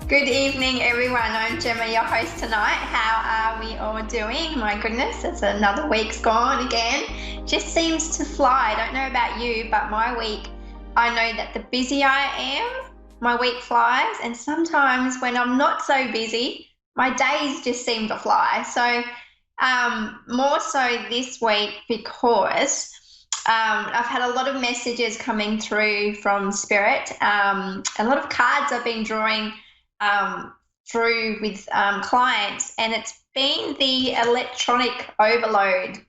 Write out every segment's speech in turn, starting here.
Good evening, everyone. I'm Gemma, your host tonight. How are we all doing? My goodness, it's another week's gone again. Just seems to fly. I don't know about you, but my week, I know that the busier I am, my week flies. And sometimes when I'm not so busy, my days just seem to fly. So, more so this week because I've had a lot of messages coming through from Spirit, a lot of cards I've been drawing um, through with clients, and it's been the electronic overload.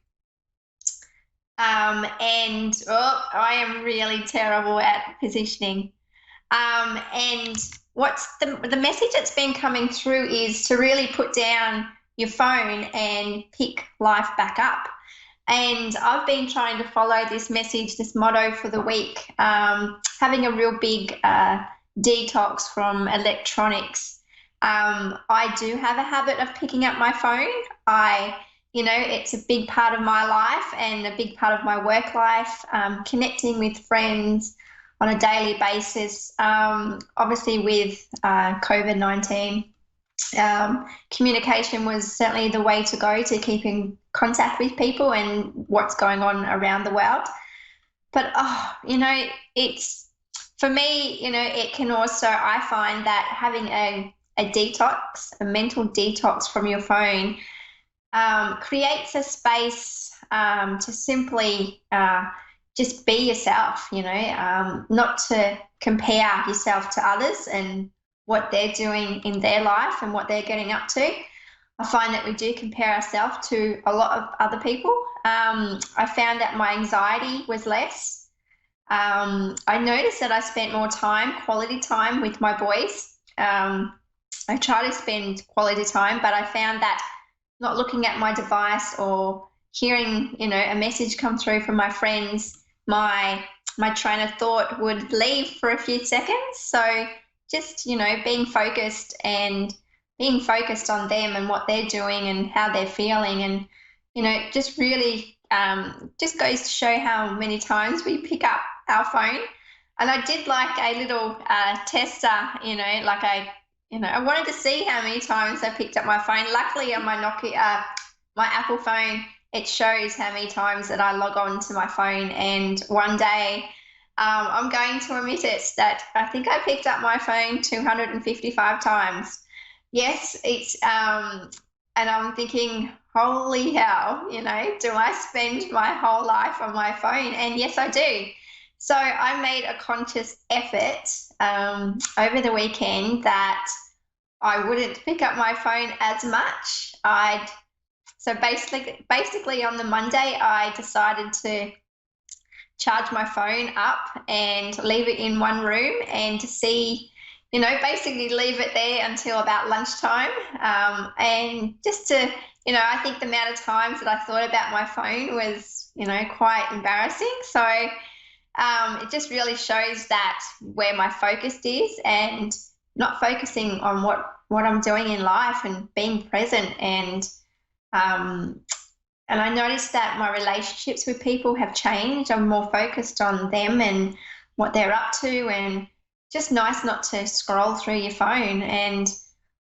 And I am really terrible at positioning. And what's the message that's been coming through is to really put down your phone and pick life back up. And I've been trying to follow this message, this motto for the week, having a real big detox from electronics. I do have a habit of picking up my phone. It's a big part of my life and a big part of my work life, connecting with friends on a daily basis. Obviously, with COVID-19, communication was certainly the way to go to keep in contact with people and what's going on around the world. But, it's for me, it can also, I find that having a detox, a mental detox from your phone, creates a space to simply just be yourself, not to compare yourself to others and what they're doing in their life and what they're getting up to. I find that we do compare ourselves to a lot of other people. I found that my anxiety was less. I noticed that I spent more time, quality time with my boys. I try to spend quality time, but I found that not looking at my device or hearing, a message come through from my friends, my train of thought would leave for a few seconds. So just, being focused on them and what they're doing and how they're feeling, and just really just goes to show how many times we pick up our phone. And I did like a little tester, I wanted to see how many times I picked up my phone. Luckily on my my Apple phone, it shows how many times that I log on to my phone. And one day, I'm going to admit it, that I think I picked up my phone 255 times. Yes, and I'm thinking, holy hell, do I spend my whole life on my phone? And yes, I do. So I made a conscious effort over the weekend that I wouldn't pick up my phone as much. So basically on the Monday, I decided to charge my phone up and leave it in one room and to see, basically leave it there until about lunchtime. And just to, I think the amount of times that I thought about my phone was, quite embarrassing. So it just really shows that where my focus is and not focusing on what I'm doing in life and being present. And I noticed that my relationships with people have changed. I'm more focused on them and what they're up to, and just nice not to scroll through your phone. And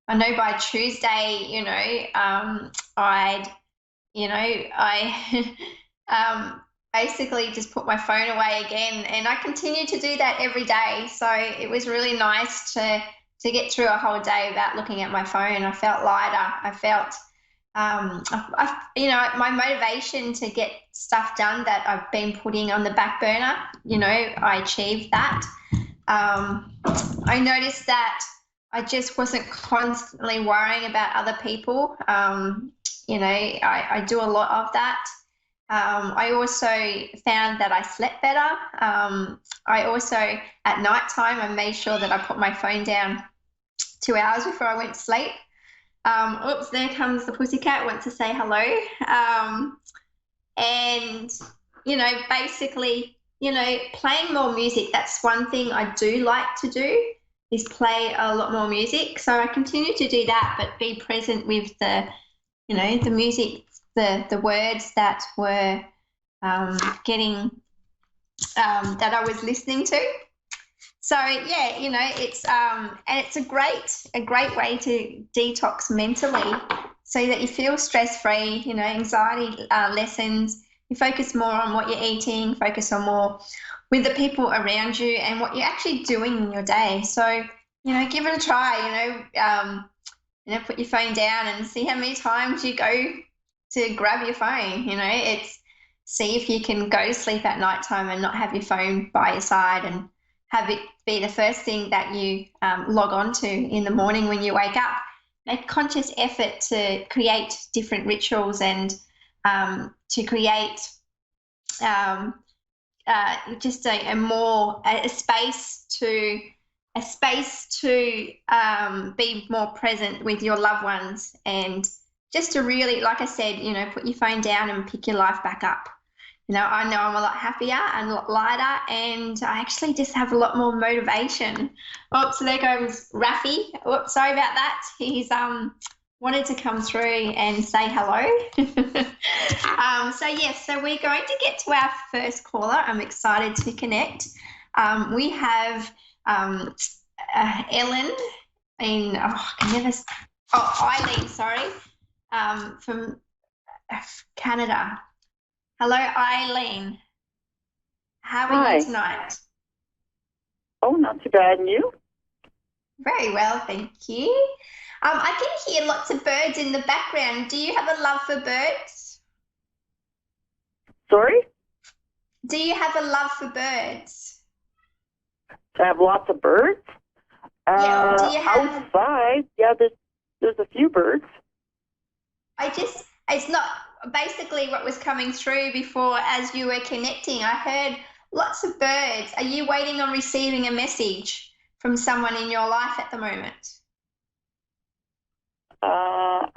I know by Tuesday, I basically just put my phone away again, and I continue to do that every day. So it was really nice to get through a whole day without looking at my phone. I felt lighter. I felt my motivation to get stuff done that I've been putting on the back burner, I achieved that. I noticed that I just wasn't constantly worrying about other people. I do a lot of that. I also found that I slept better. I also, at night time, I made sure that I put my phone down 2 hours before I went to sleep. Oops, there comes the pussycat, wants to say hello. And, basically, playing more music. That's one thing I do like to do, is play a lot more music. So I continue to do that, but be present with the music, the words that were getting, that I was listening to. So yeah, it's and it's a great way to detox mentally so that you feel stress free, anxiety lessens, you focus more on what you're eating, focus on more with the people around you and what you're actually doing in your day. So, give it a try, put your phone down and see how many times you go to grab your phone. It's see if you can go to sleep at nighttime and not have your phone by your side and have it be the first thing that you log on to in the morning when you wake up. Make conscious effort to create different rituals and to create um, just a space to be more present with your loved ones and just to really, like I said, put your phone down and pick your life back up. I know I'm a lot happier and a lot lighter, and I actually just have a lot more motivation. Oh, so there goes Rafi. Oh, sorry about that. He's wanted to come through and say hello. So yes, so we're going to get to our first caller. I'm excited to connect. We have Ellen in Eileen, sorry, from Canada. Hello, Eileen. How are you Hi. tonight? Oh, not too bad. And you? Very well, thank you. I can hear lots of birds in the background. Do you have a love for birds? Sorry? Do you have a love for birds? I have lots of birds. Yeah, or do you have, Outside, yeah, there's a few birds. it's not basically what was coming through before as you were connecting. I heard lots of birds. Are you waiting on receiving a message from someone in your life at the moment?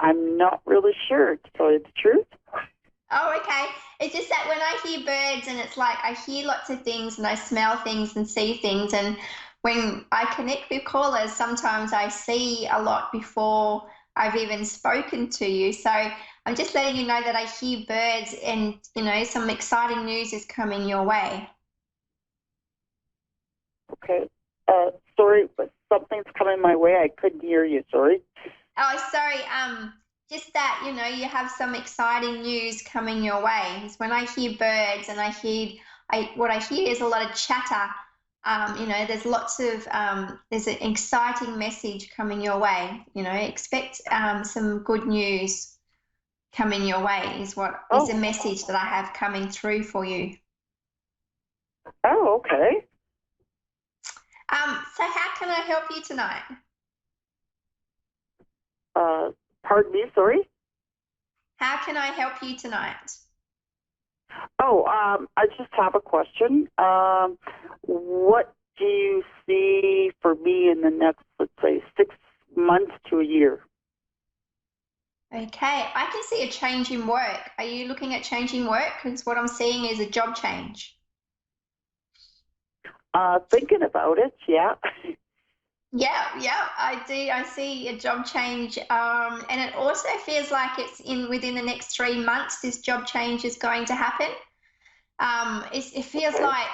I'm not really sure, to tell you the truth. Oh, okay. It's just that when I hear birds and it's like I hear lots of things and I smell things and see things. And when I connect with callers, sometimes I see a lot before I've even spoken to you. So I'm just letting you know that I hear birds and, some exciting news is coming your way. Okay. Sorry, but something's coming my way. I couldn't hear you. Sorry. Oh, sorry. Just that, you have some exciting news coming your way. It's when I hear birds and what I hear is a lot of chatter. There's there's an exciting message coming your way. Expect some good news coming your way is what is the Oh. message that I have coming through for you. Oh, okay. So how can I help you tonight? Pardon me. Sorry. How can I help you tonight? Oh, I just have a question. What do you see for me in the next, let's say, 6 months to a year? Okay, I can see a change in work. Are you looking at changing work? Because what I'm seeing is a job change. Thinking about it, yeah. Yeah, yeah, I do. I see a job change, and it also feels like it's in within the next 3 months. This job change is going to happen. It feels Okay. like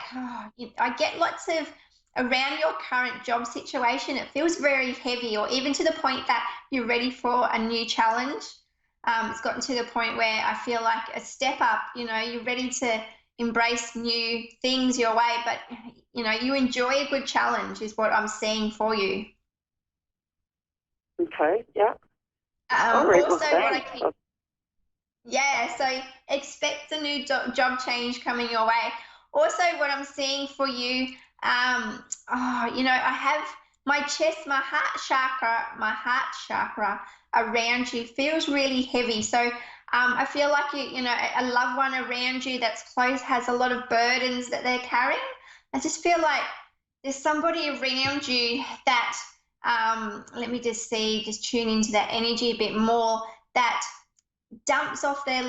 I get lots of around your current job situation. It feels very heavy, or even to the point that you're ready for a new challenge. It's gotten to the point where I feel like a step up. You're ready to embrace new things your way, but you enjoy a good challenge, is what I'm seeing for you. Okay, yeah. All right, well, Also, what I thanks. keep Yeah, so expect a new job change coming your way. Also, what I'm seeing for you, I have my heart chakra around you feels really heavy. So, I feel like a loved one around you that's close has a lot of burdens that they're carrying. I just feel like there's somebody around you that, let me just see, just tune into that energy a bit more, that dumps off their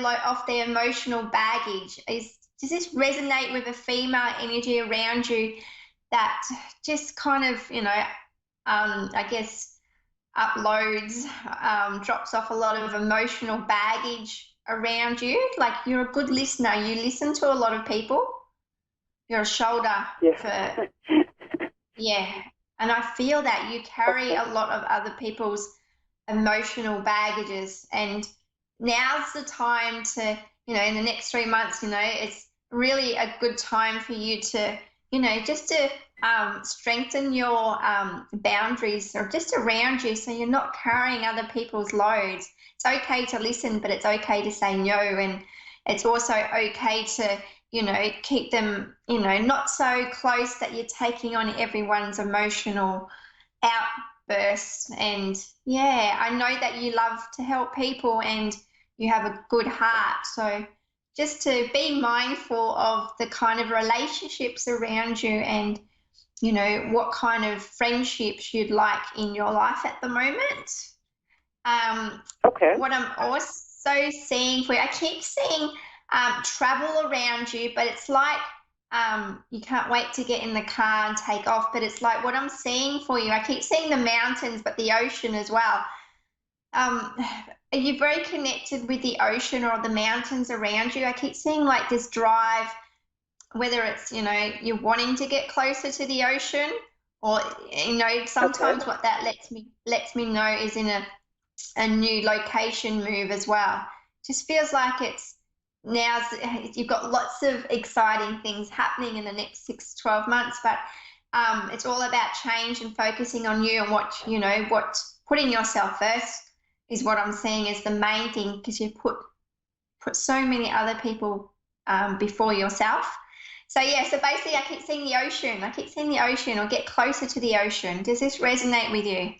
emotional baggage. Does this resonate with a female energy around you that just kind of I guess uploads, drops off a lot of emotional baggage around you? Like, you're a good listener, you listen to a lot of people, you're a shoulder Yeah. for Yeah. And I feel that you carry Okay. a lot of other people's emotional baggages, and now's the time to, in the next 3 months, it's really a good time for you to, just to strengthen your boundaries or just around you so you're not carrying other people's loads. It's okay to listen, but it's okay to say no. And it's also okay to, keep them, not so close that you're taking on everyone's emotional outbursts. And yeah, I know that you love to help people and you have a good heart. So just to be mindful of the kind of relationships around you and, what kind of friendships you'd like in your life at the moment. Um, Okay. what I'm also seeing for you, I keep seeing travel around you, but it's like you can't wait to get in the car and take off. But it's like what I'm seeing for you, I keep seeing the mountains, but the ocean as well. Are you very connected with the ocean or the mountains around you? I keep seeing like this drive, whether it's, you're wanting to get closer to the ocean, or, Okay. sometimes what that lets me know is in a new location move as well. Just feels like it's now you've got lots of exciting things happening in the next 6 to 12 months, but it's all about change and focusing on you and what putting yourself first is what I'm seeing is the main thing, because you put so many other people before yourself. So yeah, so basically I keep seeing the ocean. I keep seeing the ocean or get closer to the ocean. Does this resonate with you?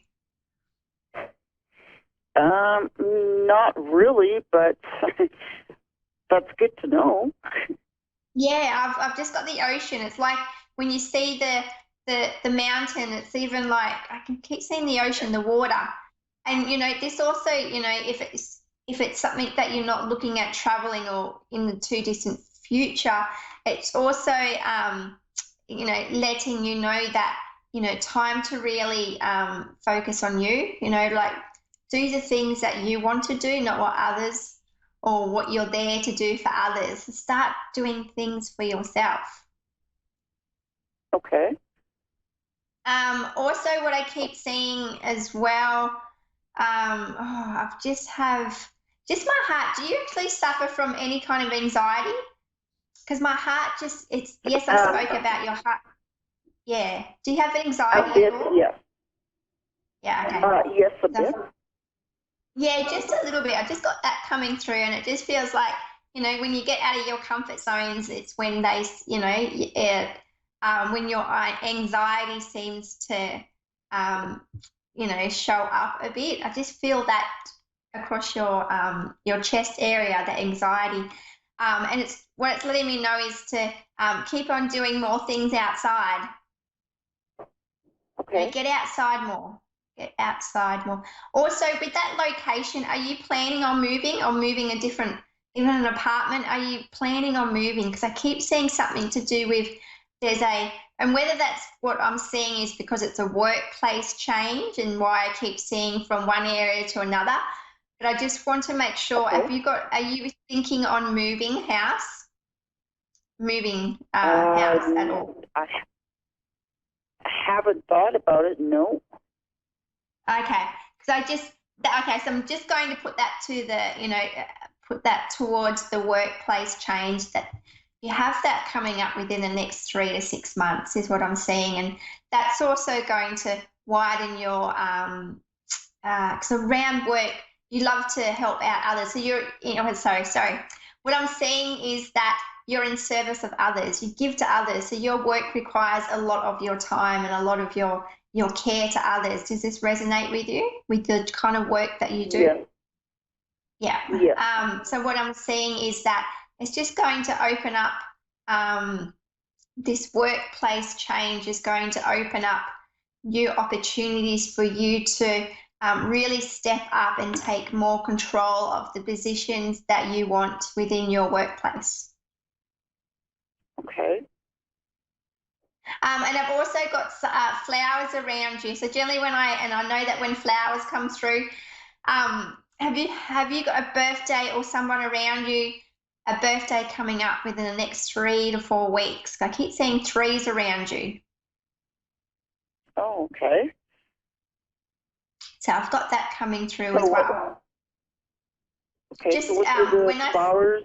Not really, but that's good to know. Yeah, I've just got the ocean. It's like when you see the mountain, it's even like I can keep seeing the ocean, the water. And this also, if it's something that you're not looking at traveling or in the too distant future, it's also letting you know that, time to really focus on you, like do the things that you want to do, not what others or what you're there to do for others. Start doing things for yourself. Okay. Also, what I keep seeing as well, I've just my heart. Do you actually suffer from any kind of anxiety? Because my heart yes, I Um, spoke about your heart. Yeah. Do you have a anxiety at bit, all? yes. Yeah, okay. Yes, a bit. So yeah, just a little bit. I just got that coming through, and it just feels like, when you get out of your comfort zones, it's when when your anxiety seems to, um, show up a bit. I just feel that across your chest area, the anxiety. And what it's letting me know is to keep on doing more things outside. Okay. Get outside more. Get outside more. Also, with that location, are you planning on moving or moving a different, even an apartment? Are you planning on moving? Because I keep seeing something to do with and whether that's what I'm seeing is because it's a workplace change and why I keep seeing from one area to another. But I just want to make sure, Okay. are you thinking on moving house at Um, all? I haven't thought about it. No. Okay, because okay, so I'm just going to put that put that towards the workplace change that you have that coming up within the next 3 to 6 months is what I'm seeing, and that's also going to widen your because around work you love to help out others. So sorry. What I'm seeing is that you're in service of others. You give to others. So your work requires a lot of your time and a lot of your care to others. Does this resonate with you, with the kind of work that you do? Yes. Yeah. Yes. So what I'm seeing is that it's just going to open up, this workplace change is going to open up new opportunities for you to really step up and take more control of the positions that you want within your workplace. Okay. And I've also got flowers around you. So generally, I know that when flowers come through, have you got a birthday or someone around you, a birthday coming up within the next 3 to 4 weeks? I keep seeing threes around you. Oh, okay. So I've got that coming through So as what? well. Okay. So Just what are the when I, flowers?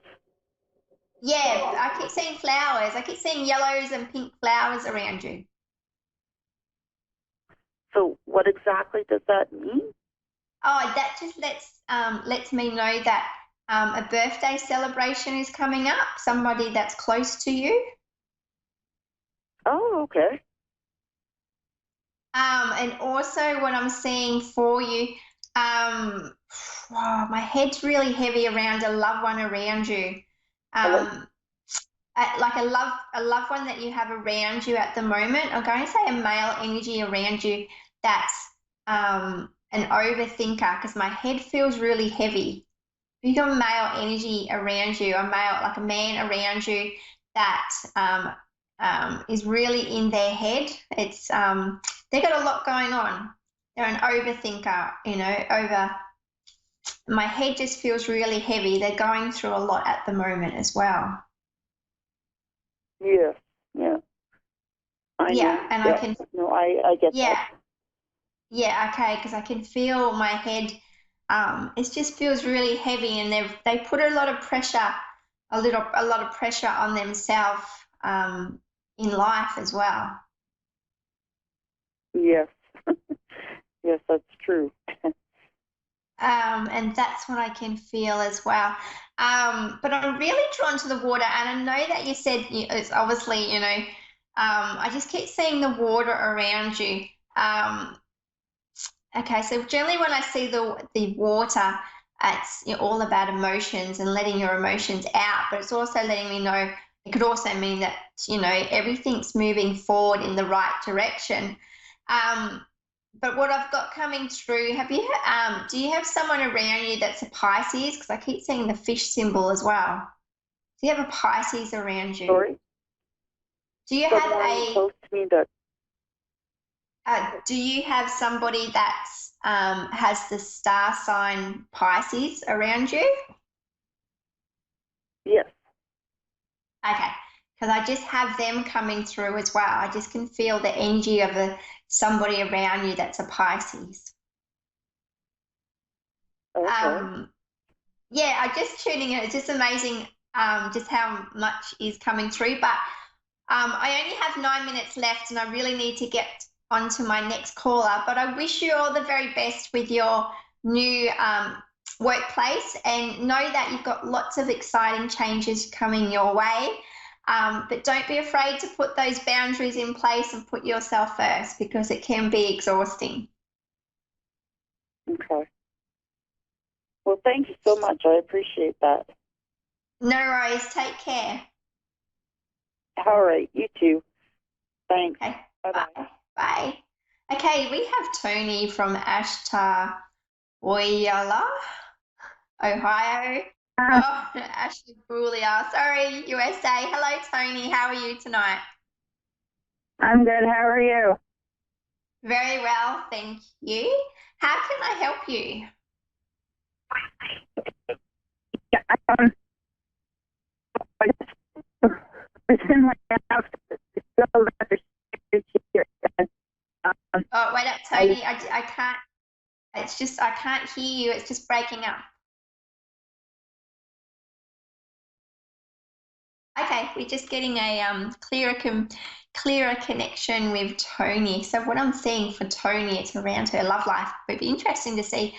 yeah, I keep seeing flowers. I keep seeing yellows and pink flowers around you. So what exactly does that mean? Oh, that just lets me know that a birthday celebration is coming up. Somebody that's close to you. Oh, okay. And also what I'm seeing for you, um, wow, my head's really heavy around a loved one around you. Hello? Um, like a loved one that you have around you at the moment. I'm going to say a male energy around you that's an overthinker because my head feels really heavy. You got male energy around you, a male, like a man around you that is really in their head. It's they got a lot going on. They're an overthinker, over my head just feels really heavy. They're going through a lot at the moment as well. Yes. Yeah. I know. Yeah, and I Yeah. can, No, I get yeah, that. yeah, okay, because I can feel my head. It just feels really heavy, and they put a lot of pressure, a lot of pressure on themselves in life as well. Yes. Yes, that's true. And that's what I can feel as well. But I'm really drawn to the water, and I know that you said it's obviously, I just keep seeing the water around you. Um, okay, so generally when I see the water, it's all about emotions and letting your emotions out, but it's also letting me know it could also mean that everything's moving forward in the right direction. Um, but what I've got coming through, do you have someone around you that's a Pisces? Because I keep seeing the fish symbol as well. Do you have a Pisces around you? Sorry? Do you have Someone a close to me that, do you have somebody that's has the star sign Pisces around you? yes. Okay, because I just have them coming through as well. I just can feel the energy of somebody around you that's a Pisces. Okay. Um, yeah, I just tuning in. It's just amazing just how much is coming through. But I only have 9 minutes left, and I really need to get on to my next caller. But I wish you all the very best with your new workplace, and know that you've got lots of exciting changes coming your way. But don't be afraid to put those boundaries in place and put yourself first because it can be exhausting. Okay. Well, thank you so much. I appreciate that. No worries. Take care. All right. You too. Thanks. Okay. Bye-bye. Bye. Bye. Okay, we have Tony from Ashtar Oyala, Ohio. Oh, Ashtabula. Sorry, USA. Hello, Tony. How are you tonight? I'm good. How are you? Very well, thank you. How can I help you? Yeah, I it's in my house. It's still rather here. Oh, wait up, Tony. I can't. It's just I can't hear you. It's just breaking up. Okay, we're just getting a clearer connection with Tony. So what I'm seeing for Tony, it's around her love life. It'd be interesting to see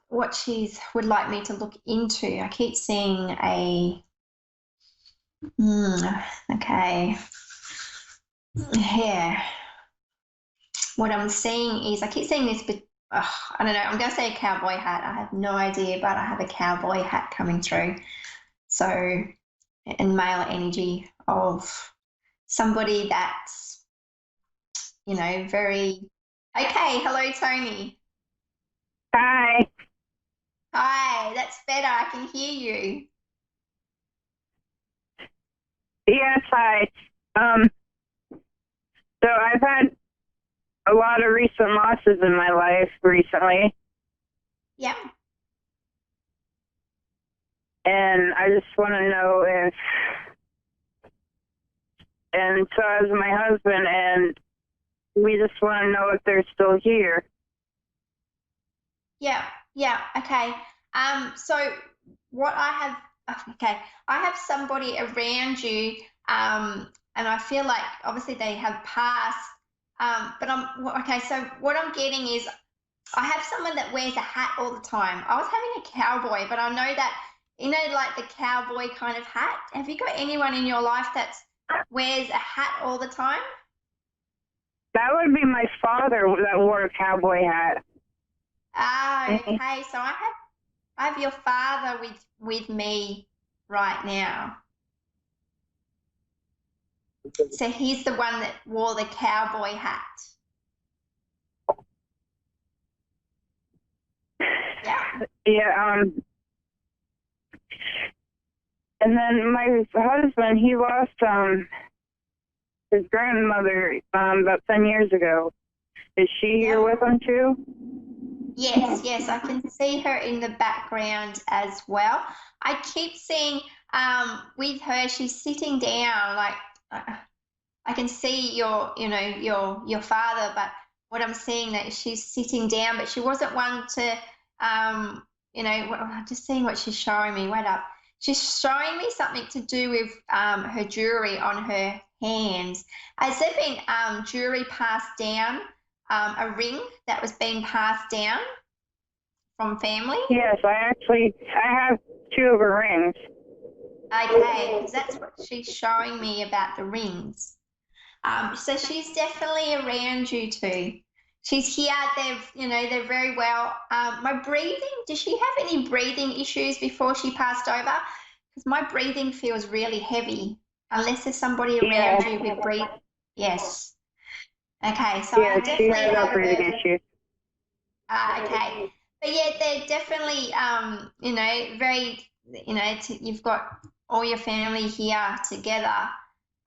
what she's would like me to look into. I keep seeing okay, yeah. What I'm seeing is I keep seeing this, but I don't know. I'm going to say a cowboy hat. I have no idea, but I have a cowboy hat coming through. So, and male energy of somebody that's, very okay. Hello, Tony. Hi. Hi, that's better. I can hear you. Yes, hi. Um, so I've had a lot of recent losses in my life recently, Yeah. and I just want to know if, and so as my husband, and we just want to know if they're still here. Yeah, yeah, okay. So what I have, okay, I have somebody around you, and I feel like obviously they have passed, but okay, so what I'm getting is I have someone that wears a hat all the time. I was having a cowboy, but I know that, like the cowboy kind of hat. Have you got anyone in your life that wears a hat all the time? That would be my father that wore a cowboy hat. Ah, okay. So I have your father with me right now. So he's the one that wore the cowboy hat. Yeah. Yeah. And then my husband, he lost his grandmother about 10 years ago. Is she here with him too? Yes, yes, I can see her in the background as well. I keep seeing with her, she's sitting down, like I can see your father, but what I'm seeing that she's sitting down, but she wasn't one to I'm just seeing what she's showing me. Wait up. She's showing me something to do with her jewelry on her hands. Has there been jewelry passed down, a ring that was being passed down from family? Yes, I have two of her rings. Okay, because that's what she's showing me about the rings. So she's definitely around you too. She's here. They're very well. My breathing. Does she have any breathing issues before she passed over? Because my breathing feels really heavy. Unless there's somebody around you with breathing. Yes. Okay. So I Yeah, she definitely has a have breathing her. issue. Okay. But yeah, they're definitely, very, you've got all your family here together.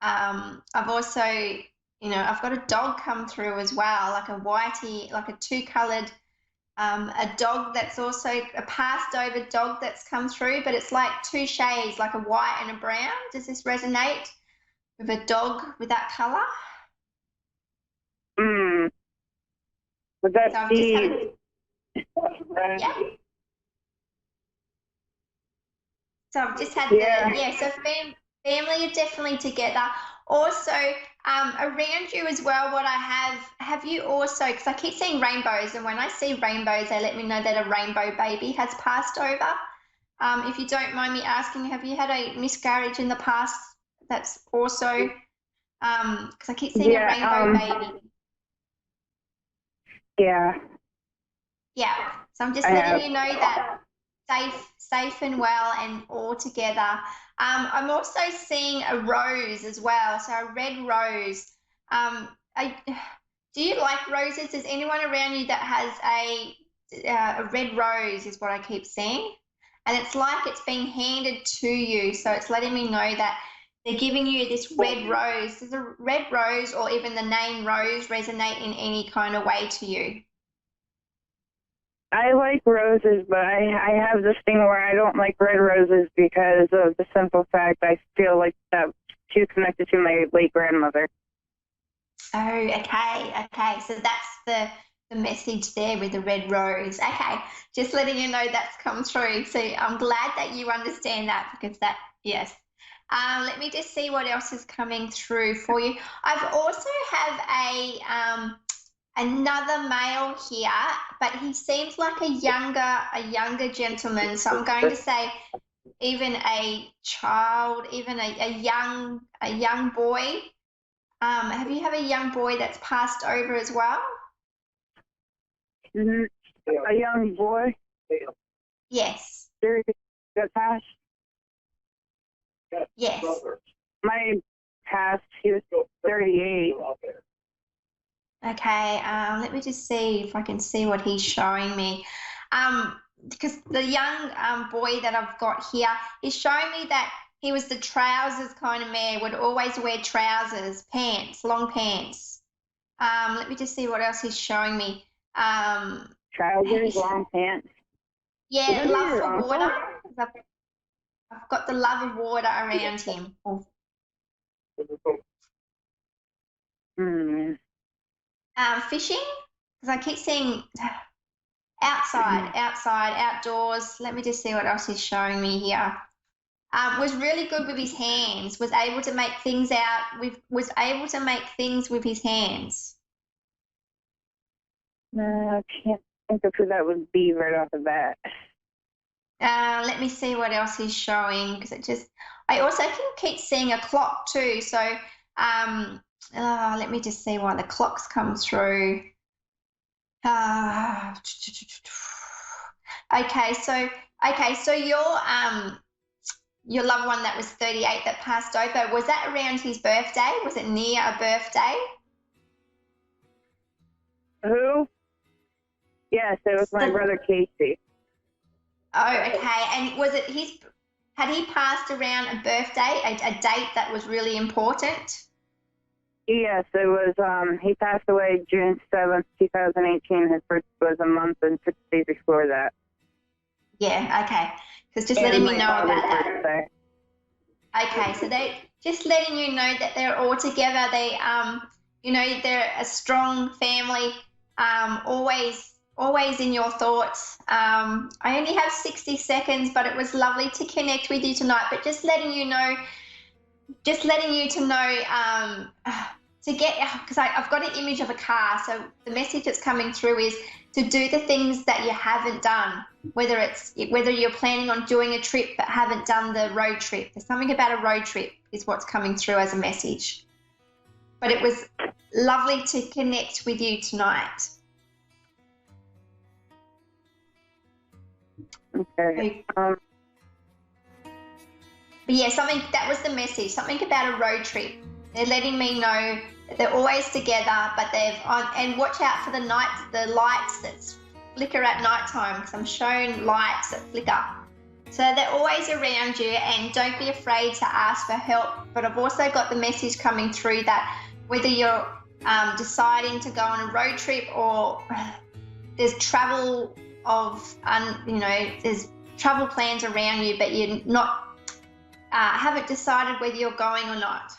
I've also, I've got a dog come through as well, like a whitey, like a two-colored, a dog that's also a passed over dog that's come through, but it's like two shades, like a white and a brown. Does this resonate with a dog with that color? Would that So I've just had be? yeah. So I've just had so family are definitely together. Also, around you as well, what I have you also, because I keep seeing rainbows, and when I see rainbows, they let me know that a rainbow baby has passed over. If you don't mind me asking, have you had a miscarriage in the past? That's also, because I keep seeing a rainbow baby. Yeah. Yeah. So I'm just I letting have. you know that safe and well and all together. I'm also seeing a rose as well, so a red rose. I, do you like roses? Is anyone around you that has a red rose? Is what I keep seeing, and it's like it's being handed to you. So it's letting me know that they're giving you this red rose. Does a red rose or even the name Rose resonate in any kind of way to you? I like roses, but I have this thing where I don't like red roses because of the simple fact I feel like that's too connected to my late grandmother. Oh, okay, okay. So that's the message there with the red rose. Okay, just letting you know that's come through. So I'm glad that you understand that because that, yes. Let me just see what else is coming through for you. I've also have another male here, but he seems like a younger gentleman. So I'm going to say even a child, even a young boy. Have you have a young boy that's passed over as well? Mm-hmm. A young boy. Yes. That passed. Yes. My past, he was 38. Okay. Let me just see if I can see what he's showing me. Because the young boy that I've got here is showing me that he was the trousers kind of man, would always wear trousers, pants, long pants. Let me just see what else he's showing me. Trousers, long pants. Yeah, Is that love your for uncle? water. 'Cause I've got the love of water around him. Oh, Hmm. Fishing, because I keep seeing outside, outdoors. Let me just see what else he's showing me here. Was really good with his hands. Was able to make things was able to make things with his hands. I can't think of who that would be right off the bat. Let me see what else he's showing, because I also can keep seeing a clock too. So let me just see why the clocks come through. Okay, so your loved one that was 38 that passed over, was that around his birthday? Was it near a birthday? Who? Yes, it was my brother Casey. Oh, okay. And was it had he passed around a birthday, a date that was really important? Yes, it was, he passed away June 7th, 2018. His birthday was a month and 6 days before that. Yeah, okay. Because just letting me know about that. Birthday. Okay, so they just letting you know that they're all together. They, they're a strong family. Always in your thoughts. I only have 60 seconds, but it was lovely to connect with you tonight. But just letting you know, to get, because I've got an image of a car. So the message that's coming through is to do the things that you haven't done, whether you're planning on doing a trip but haven't done the road trip. There's something about a road trip is what's coming through as a message. But it was lovely to connect with you tonight. Okay. But yeah, that was the message, something about a road trip. They're letting me know that they're always together, but and watch out for the lights that flicker at nighttime, because I'm shown lights that flicker. So they're always around you, and don't be afraid to ask for help. But I've also got the message coming through that whether you're deciding to go on a road trip or there's travel there's travel plans around you, but you're not haven't decided whether you're going or not.